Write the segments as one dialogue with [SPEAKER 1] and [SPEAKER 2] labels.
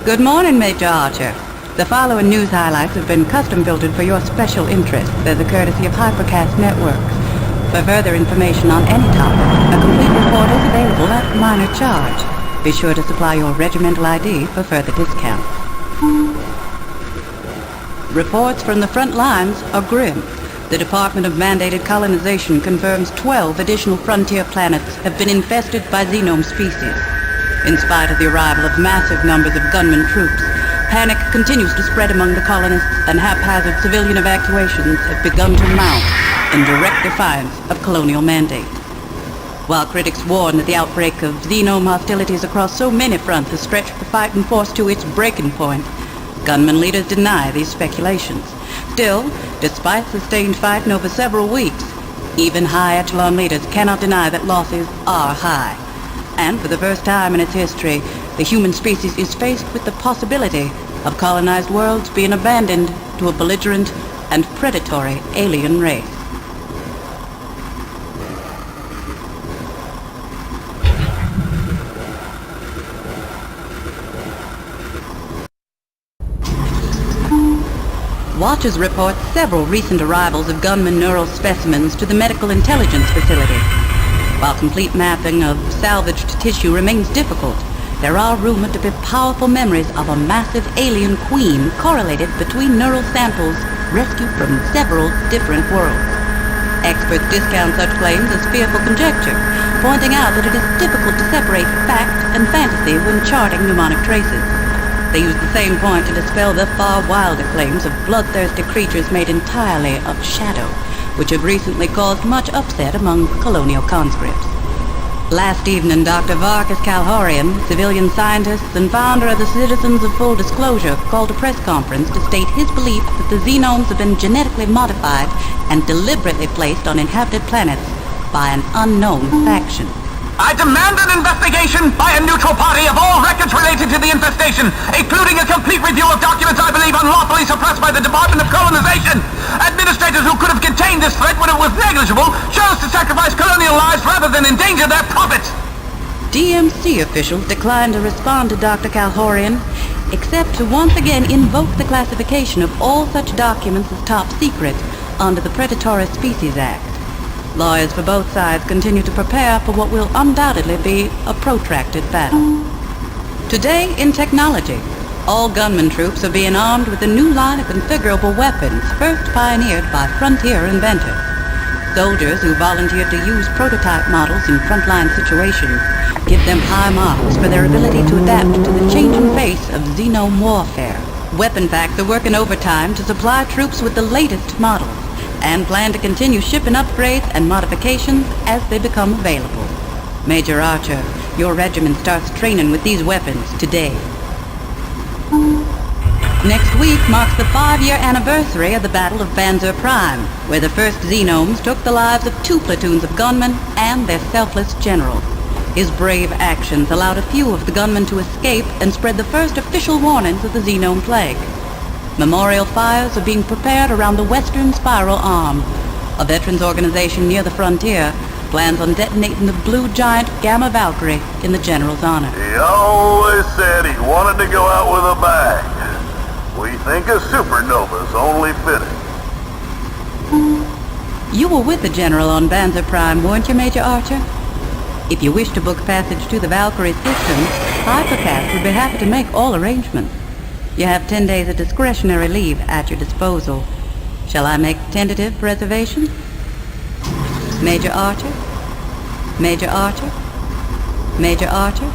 [SPEAKER 1] Good morning, Major Archer. The following news highlights have been custom filtered for your special interest as a courtesy of Hypercast Networks. For further information on any topic, a complete report is available at minor charge. Be sure to supply your regimental ID for further discounts. Reports from the front lines are grim. The Department of Mandated Colonization confirms 12 additional frontier planets have been infested by xenome species. In spite of the arrival of massive numbers of gunman troops, panic continues to spread among the colonists, and haphazard civilian evacuations have begun to mount in direct defiance of colonial mandate. While critics warn that the outbreak of xenome hostilities across so many fronts has stretched the fighting force to its breaking point, gunman leaders deny these speculations. Still, despite sustained fighting over several weeks, even high echelon leaders cannot deny that losses are high. And for the first time in its history, the human species is faced with the possibility of colonized worlds being abandoned to a belligerent and predatory alien race. Watchers report several recent arrivals of gunman neural specimens to the Medical Intelligence Facility. While complete mapping of salvaged tissue remains difficult, there are rumored to be powerful memories of a massive alien queen correlated between neural samples rescued from several different worlds. Experts discount such claims as fearful conjecture, pointing out that it is difficult to separate fact and fantasy when charting mnemonic traces. They use the same point to dispel the far wilder claims of bloodthirsty creatures made entirely of shadow, which have recently caused much upset among colonial conscripts. Last evening, Dr. Varkas Calhorian, civilian scientist and founder of the Citizens of Full Disclosure, called a press conference to state his belief that the xenomes have been genetically modified and deliberately placed on inhabited planets by an unknown faction.
[SPEAKER 2] I demand an investigation by a neutral party of all records related to the infestation, including a complete review of documents I believe unlawfully suppressed by the Department of Colonization. Administrators who could have contained this threat when it was negligible chose to sacrifice colonial lives rather than endanger their profits.
[SPEAKER 1] DMC officials declined to respond to Dr. Calhorian, except to once again invoke the classification of all such documents as top secret under the Predatory Species Act. Lawyers for both sides continue to prepare for what will undoubtedly be a protracted battle. Today, in technology, all gunman troops are being armed with a new line of configurable weapons first pioneered by frontier inventors. Soldiers who volunteered to use prototype models in frontline situations give them high marks for their ability to adapt to the changing face of xenome warfare. Weapon Facts are working overtime to supply troops with the latest models, and plan to continue shipping upgrades and modifications as they become available. Major Archer, your regiment starts training with these weapons today. Next week marks the 5-year anniversary of the Battle of Banzer Prime, where the first xenomes took the lives of 2 platoons of gunmen and their selfless general. His brave actions allowed a few of the gunmen to escape and spread the first official warnings of the xenome plague. Memorial fires are being prepared around the Western Spiral Arm. A veterans organization near the frontier plans on detonating the blue giant Gamma Valkyrie in the general's honor.
[SPEAKER 3] He always said he wanted to go out with a bang. We think a supernova's only fitting.
[SPEAKER 1] You were with the general on Banzer Prime, weren't you, Major Archer? If you wish to book passage to the Valkyrie system, Hypercast would be happy to make all arrangements. You have 10 days of discretionary leave at your disposal. Shall I make tentative reservations? Major Archer? Major Archer? Major Archer?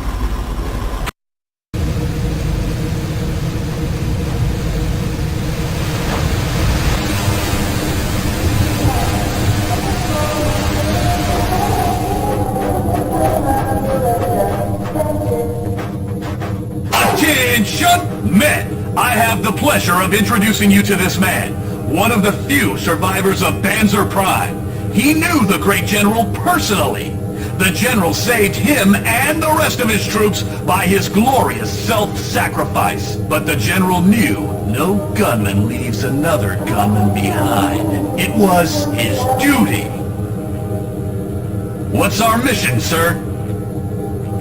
[SPEAKER 4] Attention, men! I have the pleasure of introducing you to this man, one of the few survivors of Banzer Prime. He knew the great general personally. The general saved him and the rest of his troops by his glorious self-sacrifice. But the general knew no gunman leaves another gunman behind. It was his duty. What's our mission, sir?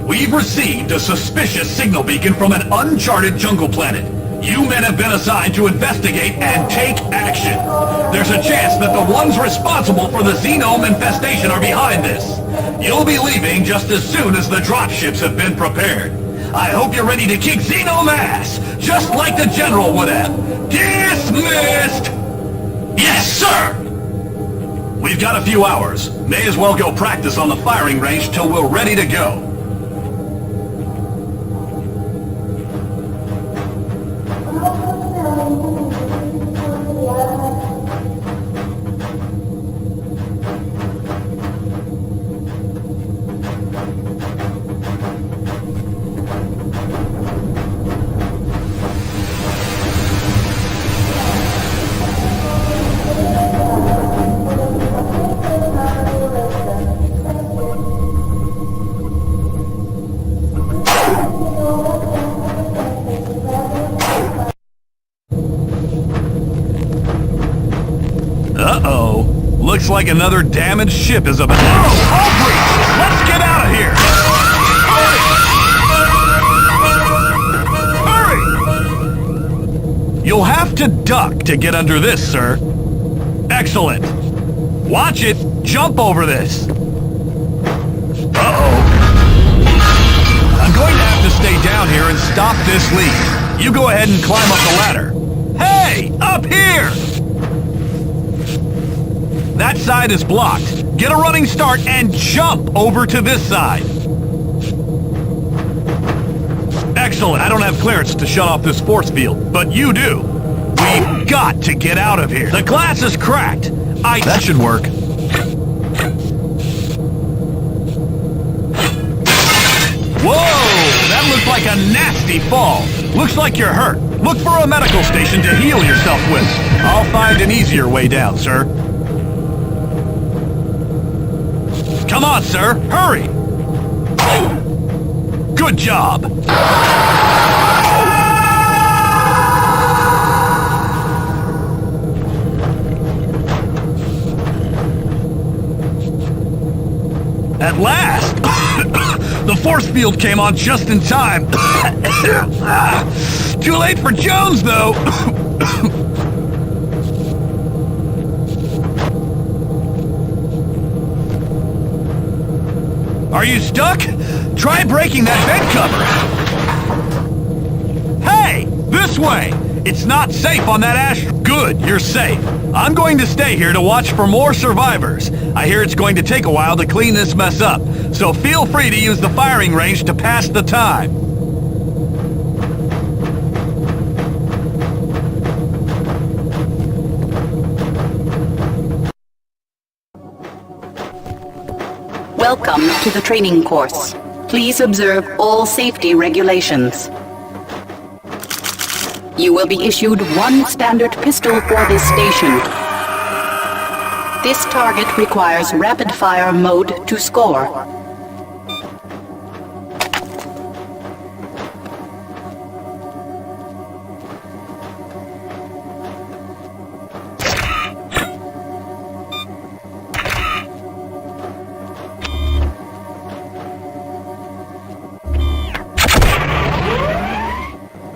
[SPEAKER 4] We've received a suspicious signal beacon from an uncharted jungle planet. You men have been assigned to investigate and take action. There's a chance that the ones responsible for the xenome infestation are behind this. You'll be leaving just as soon as the dropships have been prepared. I hope you're ready to kick xenome ass, just like the General would have. Dismissed! Yes, sir! We've got a few hours. May as well go practice on the firing range till we're ready to go. Uh-oh. Looks like another damaged ship is about... Oh! All breach! Let's get out of here! Hurry! You'll have to duck to get under this, sir. Excellent. Watch it. Jump over this. Uh-oh. I'm going to have to stay down here and stop this leak. You go ahead and climb up the ladder. Hey! Up here! That side is blocked. Get a running start and jump over to this side. Excellent. I don't have clearance to shut off this force field, but you do. We've got to get out of here. The glass is cracked. That should work. Whoa! That looked like a nasty fall. Looks like you're hurt. Look for a medical station to heal yourself with. I'll find an easier way down, sir. Come on, sir. Hurry! Good job! At last! The force field came on just in time. Too late for Jones, though. Are you stuck? Try breaking that vent cover. Hey! This way! It's not safe on that ash... Good, you're safe. I'm going to stay here to watch for more survivors. I hear it's going to take a while to clean this mess up, so feel free to use the firing range to pass the time.
[SPEAKER 1] Welcome to the training course. Please observe all safety regulations. You will be issued one standard pistol for this station. This target requires rapid-fire mode to score.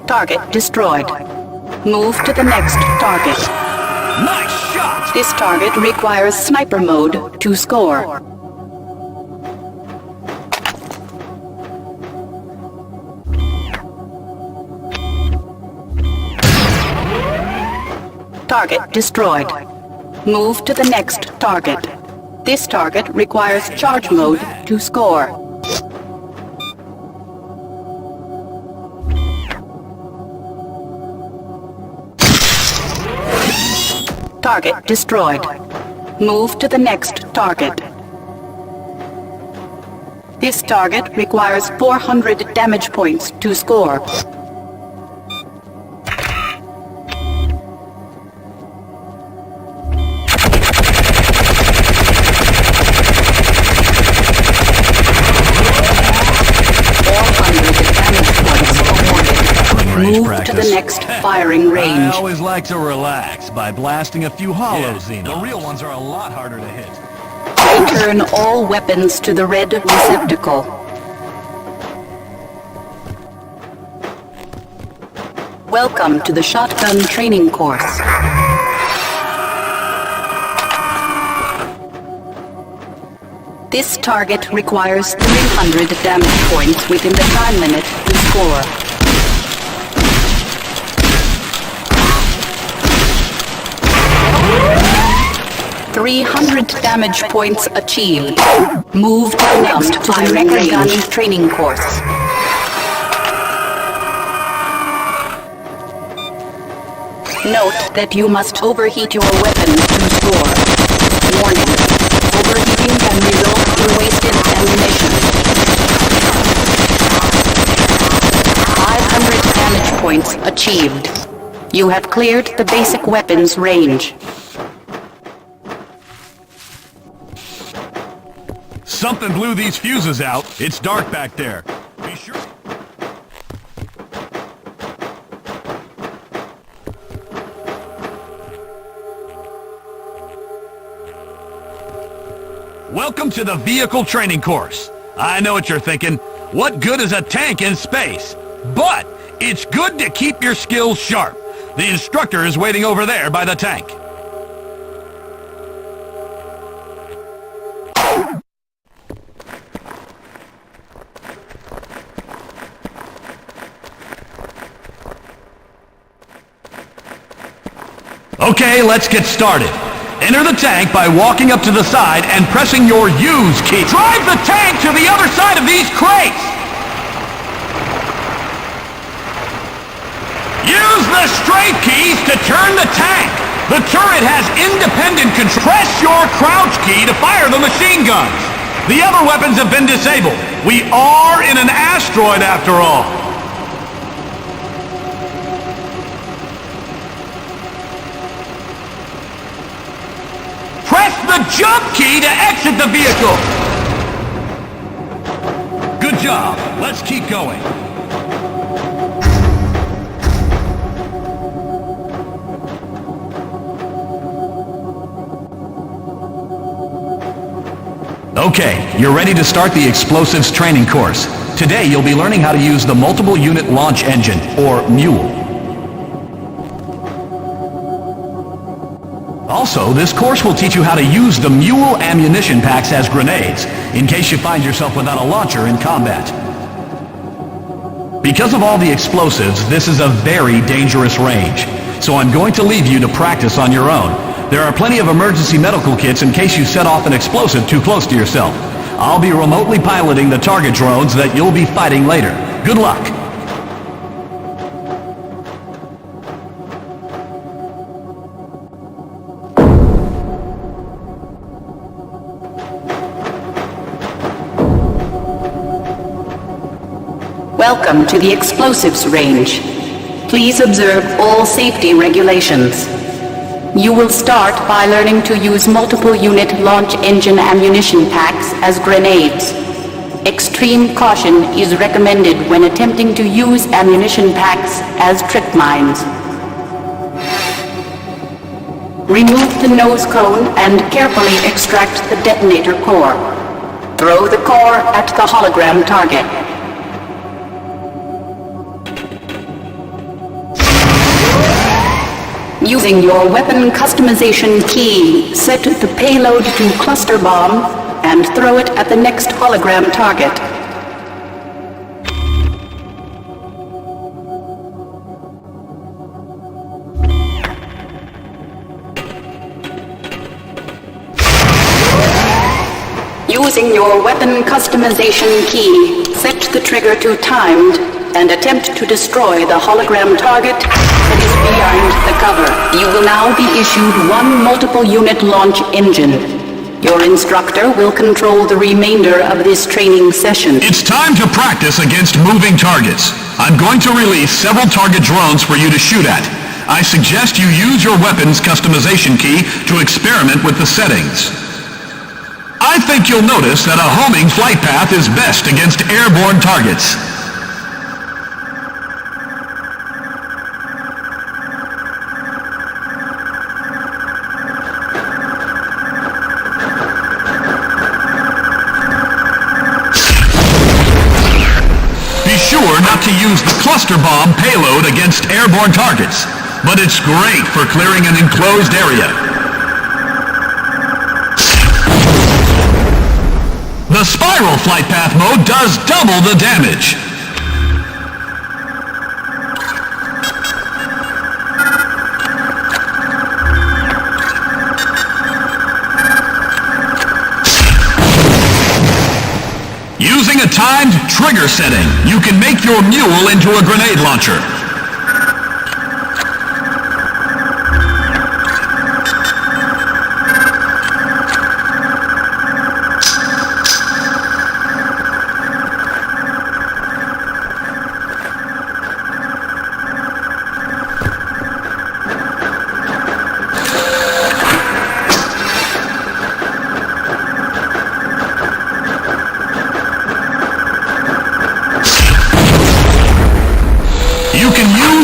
[SPEAKER 1] Target destroyed. Move to the next target.
[SPEAKER 4] Nice shot!
[SPEAKER 1] This target requires sniper mode to score. Target destroyed. Move to the next target. This target requires charge mode to score. Target destroyed. Move to the next target. This target requires 400 damage points to score. Move to the next firing range.
[SPEAKER 4] I always like to relax by blasting a few hollows. The real ones are a lot harder to hit.
[SPEAKER 1] Return all weapons to the red receptacle. Welcome to the shotgun training course. This target requires 300 damage points within the time limit to score. .300 damage points achieved. Move next to the Mega Gun training course. Note that you must overheat your weapon to score. Warning: overheating can result in wasted ammunition. 500 damage points achieved. You have cleared the basic weapons range.
[SPEAKER 4] Something blew these fuses out. It's dark back there. Be sure... Welcome to the vehicle training course. I know what you're thinking. What good is a tank in space? But it's good to keep your skills sharp. The instructor is waiting over there by the tank. Okay, let's get started. Enter the tank by walking up to the side and pressing your use key. Drive the tank to the other side of these crates! Use the straight keys to turn the tank. The turret has independent control. Press your crouch key to fire the machine guns. The other weapons have been disabled. We are in an asteroid after all. Press the jump key to exit the vehicle! Good job. Let's keep going. Okay, you're ready to start the explosives training course. Today you'll be learning how to use the multiple unit launch engine, or MULE. Also, this course will teach you how to use the MULE ammunition packs as grenades, in case you find yourself without a launcher in combat. Because of all the explosives, this is a very dangerous range, so I'm going to leave you to practice on your own. There are plenty of emergency medical kits in case you set off an explosive too close to yourself. I'll be remotely piloting the target drones that you'll be fighting later. Good luck!
[SPEAKER 1] Welcome to the explosives range. Please observe all safety regulations. You will start by learning to use multiple unit launch engine ammunition packs as grenades. Extreme caution is recommended when attempting to use ammunition packs as trip mines. Remove the nose cone and carefully extract the detonator core. Throw the core at the hologram target. Using your weapon customization key, set the payload to cluster bomb and throw it at the next hologram target. Using your weapon customization key, set the trigger to timed and attempt to destroy the hologram target that is behind the cover. You will now be issued one multiple unit launch engine. Your instructor will control the remainder of this training session.
[SPEAKER 4] It's time to practice against moving targets. I'm going to release several target drones for you to shoot at. I suggest you use your weapon's customization key to experiment with the settings. I think you'll notice that a homing flight path is best against airborne targets. Be sure sure not to use the cluster bomb payload against airborne targets, but it's great for clearing an enclosed area. The spiral flight path mode does double the damage. Using a timed trigger setting, you can make your mule into a grenade launcher.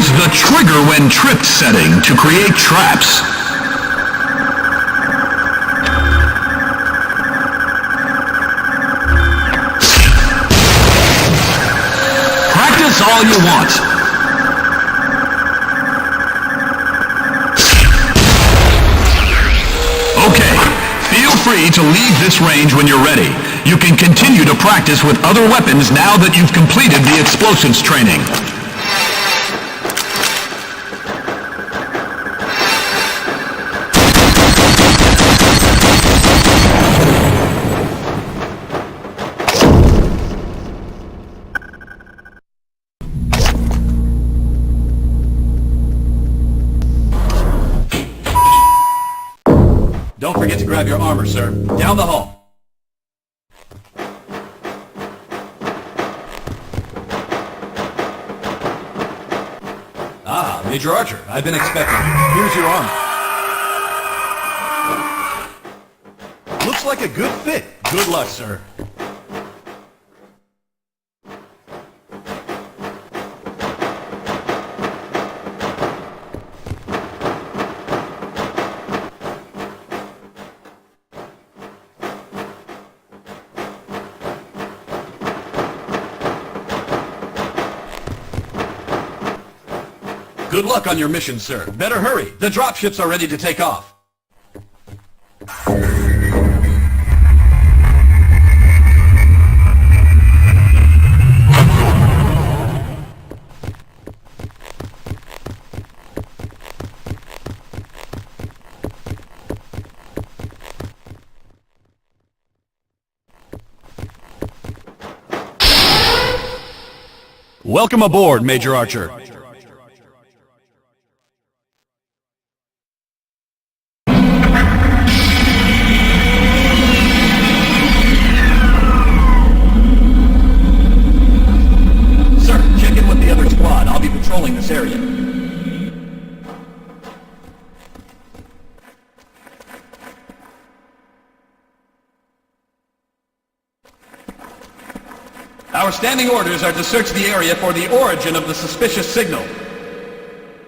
[SPEAKER 4] The trigger when tripped setting to create traps. Practice all you want. Okay, feel free to leave this range when you're ready. You can continue to practice with other weapons now that you've completed the explosives training.
[SPEAKER 5] Don't forget to grab your armor, sir. Down the hall. Ah, Major Archer, I've been expecting you. Here's your armor. Looks like a good fit. Good luck, sir. Good luck on your mission, sir. Better hurry. The dropships are ready to take off. Welcome aboard, Major Archer. Patrolling this area. Our standing orders are to search the area for the origin of the suspicious signal.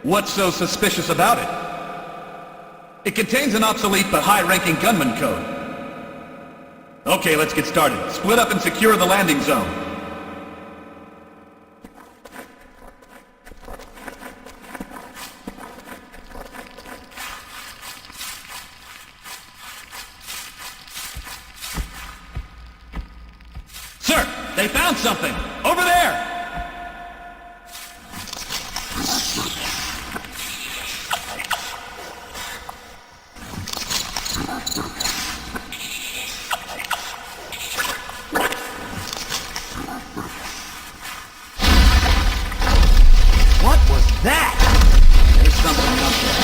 [SPEAKER 5] What's so suspicious about it? It contains an obsolete but high-ranking gunman code. Okay, let's get started. Split up and secure the landing zone. Sir, they found something! Over there! What was that? There's something up there.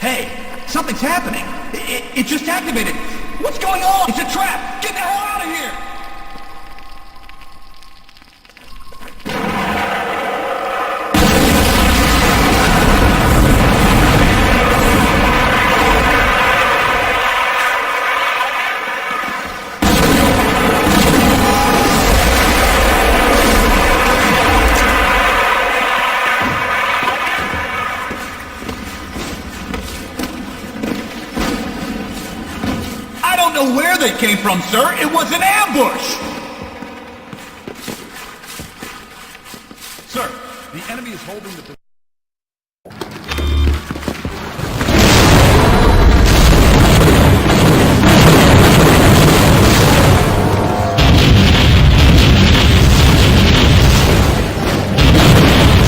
[SPEAKER 5] Hey, something's happening. It just activated. What's going on? It's a trap. Get the hell out of here!
[SPEAKER 4] they came from, sir. It was an ambush! Sir, the enemy is holding the...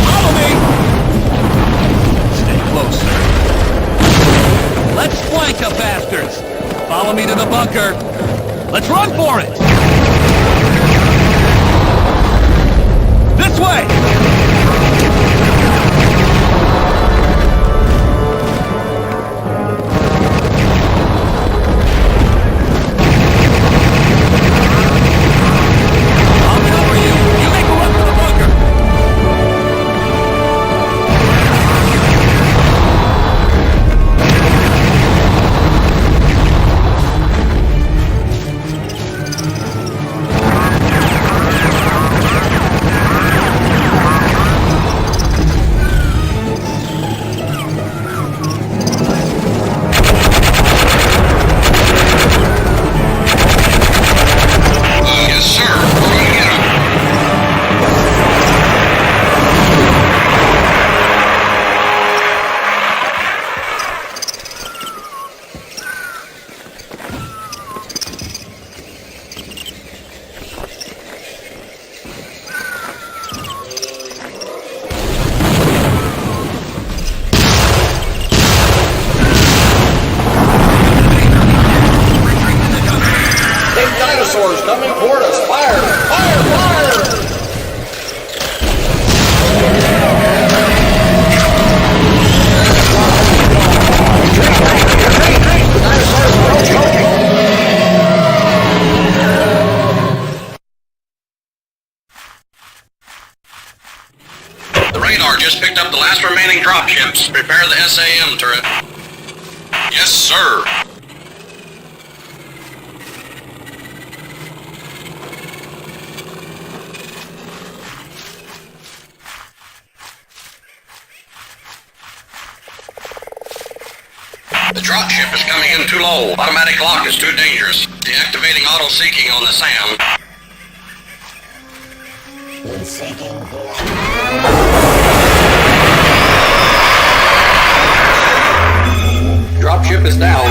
[SPEAKER 4] Follow me! Stay close, sir. Let's flank the bastards! Follow me to the bunker. Let's run for it! This way! I'll cover you. You make a run for the bunker.
[SPEAKER 6] Yes, sir. We're gonna get him. Big dinosaurs coming toward us. Fire! Fire! Fire! The radar just picked up the last remaining dropships. Prepare the SAM turret. Yes, sir. The dropship is coming in too low. Automatic lock is too dangerous. Deactivating auto-seeking on the SAM. Dropship is down.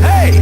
[SPEAKER 4] Hey!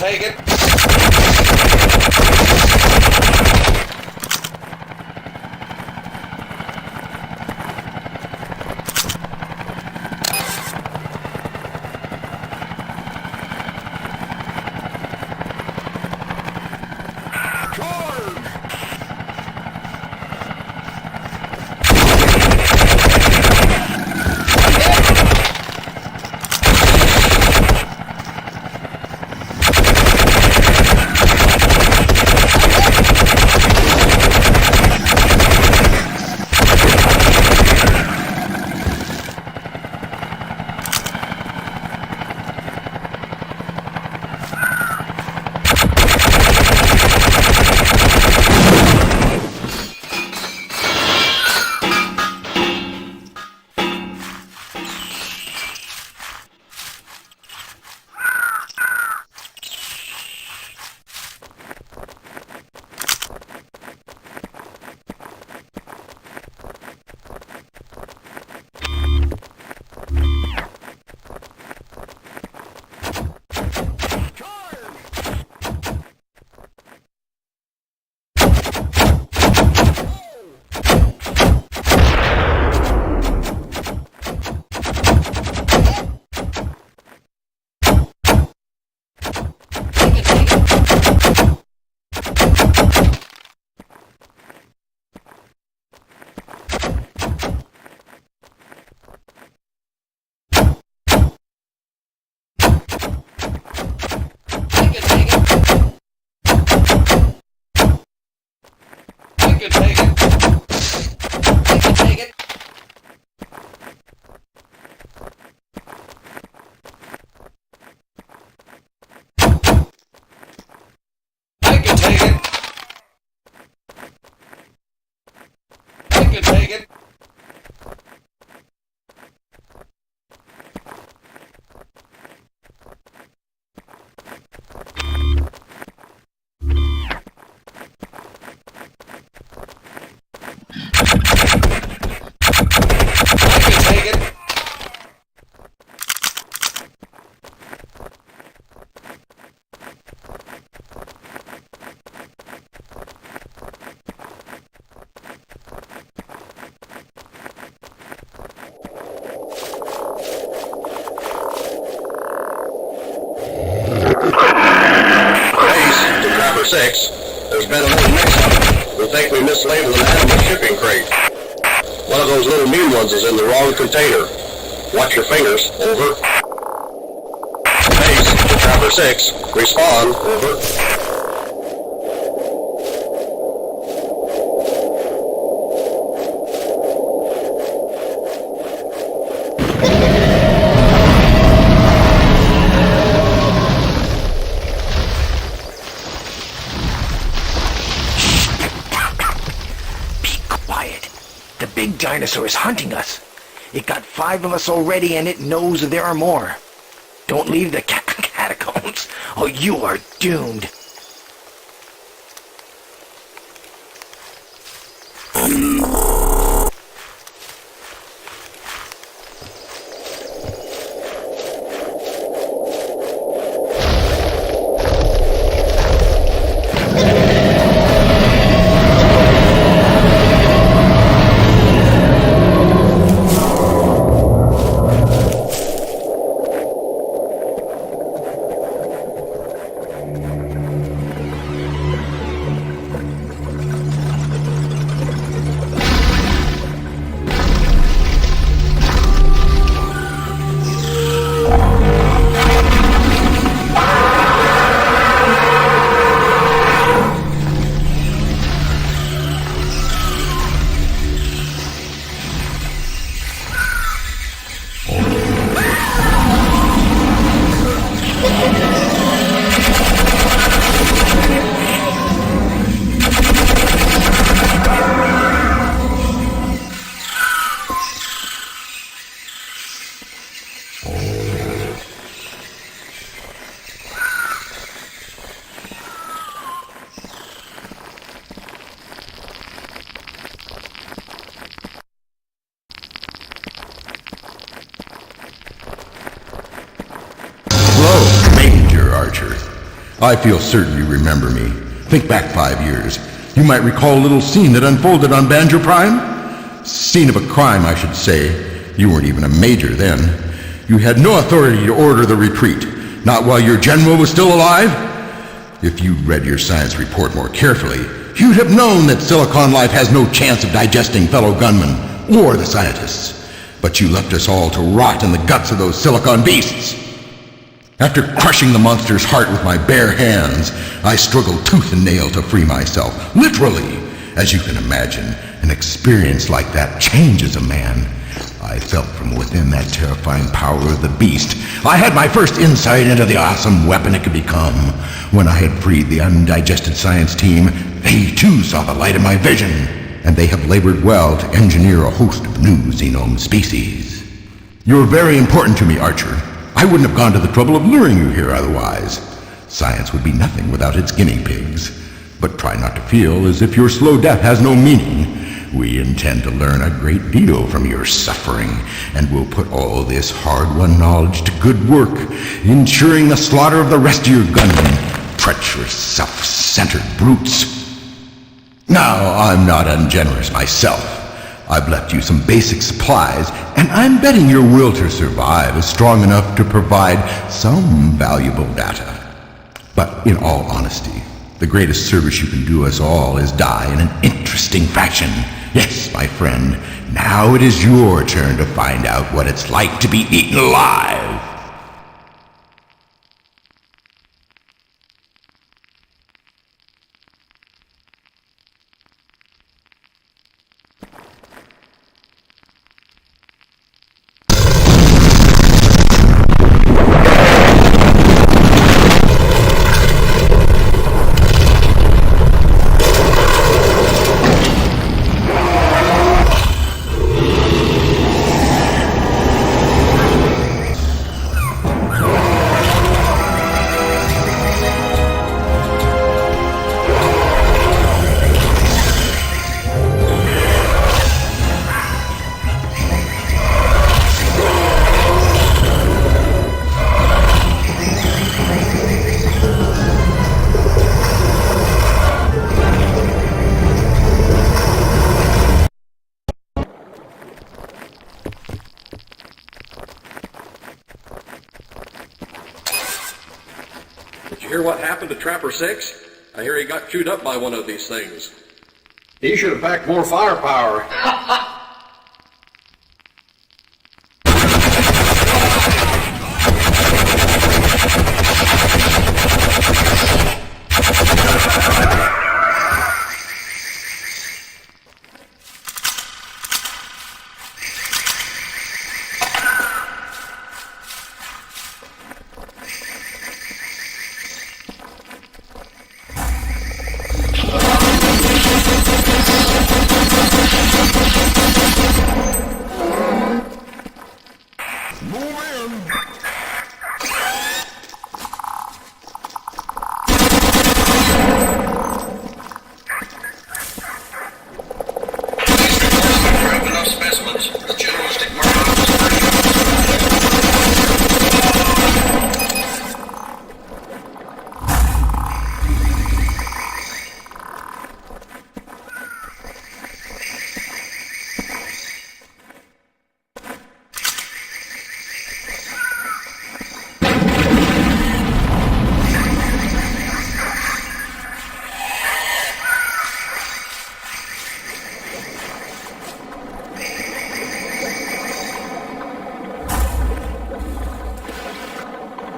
[SPEAKER 6] take it. There's been a little mix-up. We think we mislabeled an animal shipping crate. One of those little mean ones is in the wrong container. Watch your fingers. Over. Base to Trapper 6. Respawn. Over.
[SPEAKER 7] Dinosaur is hunting us. It got 5 of us already, and it knows there are more. Don't leave the catacombs, or you are doomed.
[SPEAKER 8] I feel certain you remember me. Think back 5 years. You might recall a little scene that unfolded on Banjo Prime? Scene of a crime, I should say. You weren't even a major then. You had no authority to order the retreat, not while your general was still alive. If you'd read your science report more carefully, you'd have known that Silicon life has no chance of digesting fellow gunmen or the scientists. But you left us all to rot in the guts of those Silicon beasts. After crushing the monster's heart with my bare hands, I struggled tooth and nail to free myself. Literally. As you can imagine, an experience like that changes a man. I felt from within that terrifying power of the beast. I had my first insight into the awesome weapon it could become. When I had freed the undigested science team, they too saw the light of my vision. And they have labored well to engineer a host of new xenome species. You're very important to me, Archer. I wouldn't have gone to the trouble of luring you here otherwise. Science would be nothing without its guinea pigs. But try not to feel as if your slow death has no meaning. We intend to learn a great deal from your suffering, and we'll put all this hard-won knowledge to good work, ensuring the slaughter of the rest of your gunmen, treacherous, self-centered brutes. Now, I'm not ungenerous myself. I've left you some basic supplies, and I'm betting your will to survive is strong enough to provide some valuable data. But in all honesty, the greatest service you can do us all is die in an interesting fashion. Yes, my friend, now it is your turn to find out what it's like to be eaten alive.
[SPEAKER 9] Did you hear what happened to Trapper 6? I hear he got chewed up by one of these things.
[SPEAKER 6] He should have packed more firepower.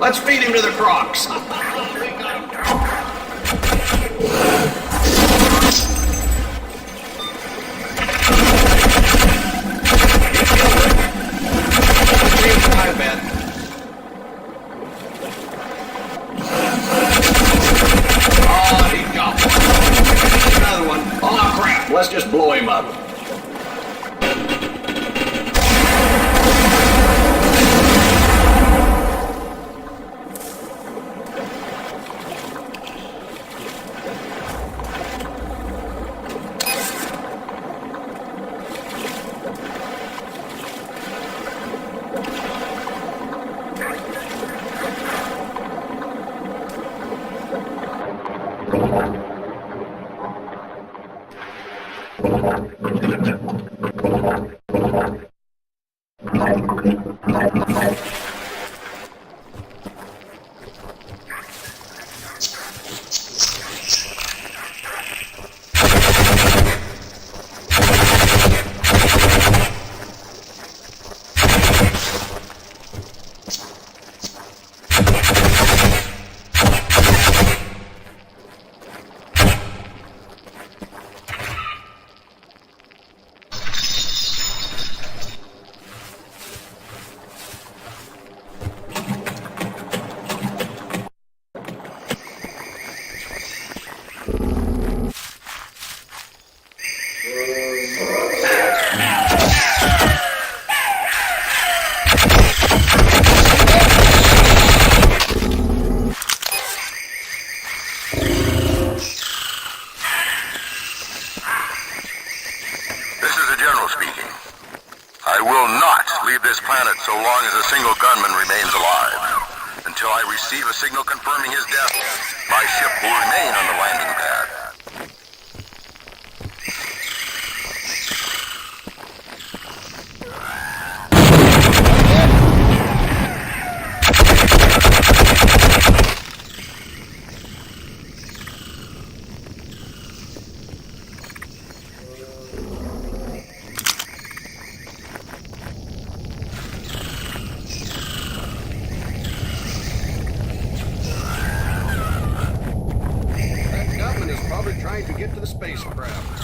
[SPEAKER 7] Let's feed him to the crocs.
[SPEAKER 6] Another one. Oh, crap. Let's just blow him up. So long as a single gunman remains alive. Until I receive a signal confirming his death, my ship will remain on the landing pad.
[SPEAKER 9] Probably trying to get to the spacecraft.